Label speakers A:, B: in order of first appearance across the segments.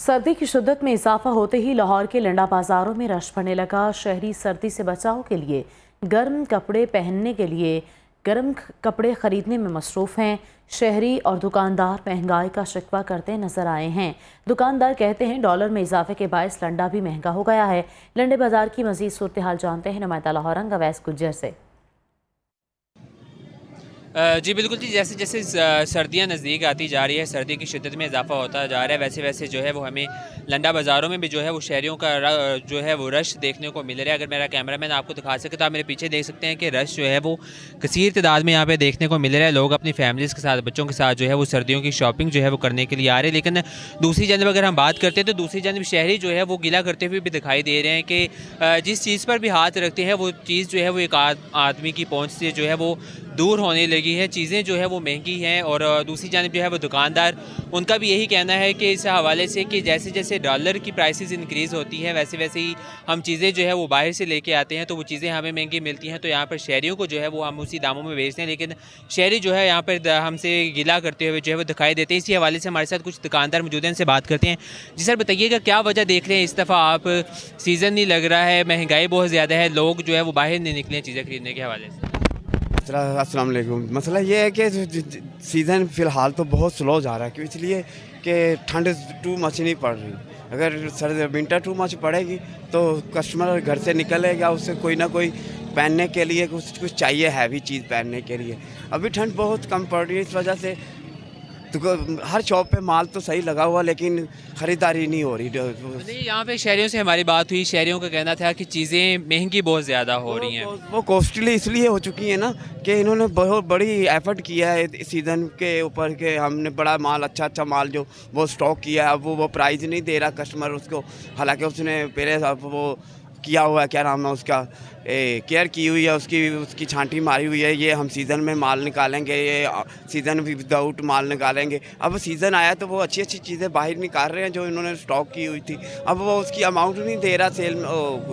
A: सर्दी की शिद्दत में इजाफा होते ही लाहौर के लंडा बाजारों में रश बढ़ने लगा। शहरी सर्दी से बचाव के लिए गर्म कपड़े खरीदने में मसरूफ़ हैं। शहरी और दुकानदार महंगाई का शिकवा करते नजर आए हैं। दुकानदार कहते हैं डॉलर में इजाफे के बायस लंडा भी महंगा हो गया है। लंडे बाजार की मजीद सूरत हाल जानते हैं नुमाइंदा लाहौर अवैस गुज्जर से।
B: जी बिल्कुल जी, जैसे जैसे सर्दियाँ नज़दीक आती जा रही है, सर्दी की शिद्दत में इजाफा होता जा रहा है, वैसे वैसे जो है वो हमें लंडा बाज़ारों में भी जो है वो शहरियों का जो है वो रश देखने को मिल रहा है। अगर मेरा कैमरामैन आपको दिखा सके तो आप मेरे पीछे देख सकते हैं कि रश जो है वो कसीर तादाद में यहाँ पे देखने को मिल रहा है। लोग अपनी फैमिलीज़ के साथ, बच्चों के साथ जो है वो सर्दियों की शॉपिंग जो है वो करने के लिए आ रहे हैं। लेकिन दूसरी जानब अगर हम बात करते हैं तो दूसरी जानब शहरी जो है वो गिला करते हुए भी दिखाई दे रहे हैं कि जिस चीज़ पर भी हाथ रखते हैं वो चीज़ जो है वो एक आदमी की पहुँच से जो है वो दूर होने लगी है। चीज़ें जो है वो महंगी हैं और दूसरी जानिब जो है वो दुकानदार, उनका भी यही कहना है कि इस हवाले से कि जैसे जैसे डॉलर की प्राइसेस इंक्रीज़ होती हैं वैसे वैसे ही हम चीज़ें जो है वो बाहर से लेके आते हैं तो वो चीज़ें हमें महंगी मिलती हैं। तो यहाँ पर शहरियों को जो है वो हम उसी दामों में बेचते हैं, लेकिन शहरी जो है यहाँ पर हमसे गिला करते हुए जो है वो दिखाई देते हैं। इसी हवाले से हमारे साथ कुछ दुकानदार मौजूद हैं, उनसे बात करते हैं। जी सर, बताइएगा क्या वजह देख रहे हैं इस दफ़ा आप? सीज़न नहीं लग रहा है, महंगाई बहुत ज़्यादा है, लोग जो है वो बाहर नहीं निकले चीज़ें खरीदने के हवाले से।
C: अस्सलाम वालेकुम। मसला ये है कि सीज़न फ़िलहाल तो बहुत स्लो जा रहा है, क्यों इसलिए कि ठंड टू मच नहीं पड़ रही। अगर सर्दी विंटर टू मच पड़ेगी तो कस्टमर घर से निकलेगा, उससे कोई ना कोई पहनने के लिए कुछ चाहिए, हैवी चीज़ पहनने के लिए। अभी ठंड बहुत कम पड़ रही है, इस वजह से तो हर शॉप पे माल तो सही लगा हुआ लेकिन ख़रीदारी नहीं हो रही।
B: नहीं, यहाँ पे शहरियों से हमारी बात हुई, शहरियों का कहना था कि चीज़ें महंगी बहुत ज़्यादा हो रही हैं।
C: वो कॉस्टली इसलिए हो चुकी है ना कि इन्होंने बहुत बड़ी एफर्ट किया है इस सीज़न के ऊपर कि हमने बड़ा माल, अच्छा माल जो वो स्टॉक किया है, अब वो प्राइस नहीं दे रहा कस्टमर उसको। हालांकि उसने पहले वो किया हुआ है, क्या नाम है उसका, केयर की हुई है, उसकी छांटी मारी हुई है। ये हम सीज़न में माल निकालेंगे, ये सीज़न विदाउट माल निकालेंगे। अब सीज़न आया तो वो अच्छी अच्छी चीज़ें बाहर निकाल रहे हैं जो इन्होंने स्टॉक की हुई थी। अब वो उसकी अमाउंट नहीं दे रहा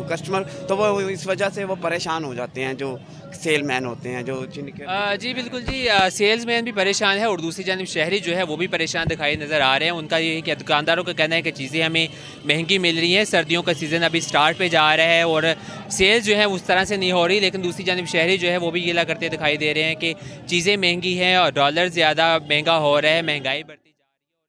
C: कस्टमर, तो वो इस वजह से वो परेशान हो जाते हैं जो सेलमैन होते हैं जो जिनके।
B: जी बिल्कुल जी, सेल्समैन भी परेशान है और दूसरी जानब शहरी जो है वो भी परेशान दिखाई नज़र आ रहे हैं। उनका ये है कि दुकानदारों का कहना है कि चीज़ें हमें महंगी मिल रही हैं, सर्दियों का सीज़न अभी स्टार्ट पे जा रहा है और सेल्स जो है उस तरह से नहीं हो रही। लेकिन दूसरी जानब शहरी जो है वो भी गिला करते दिखाई दे रहे हैं कि चीज़ें महंगी हैं और डॉलर ज़्यादा महंगा हो रहा है, महंगाई बढ़ती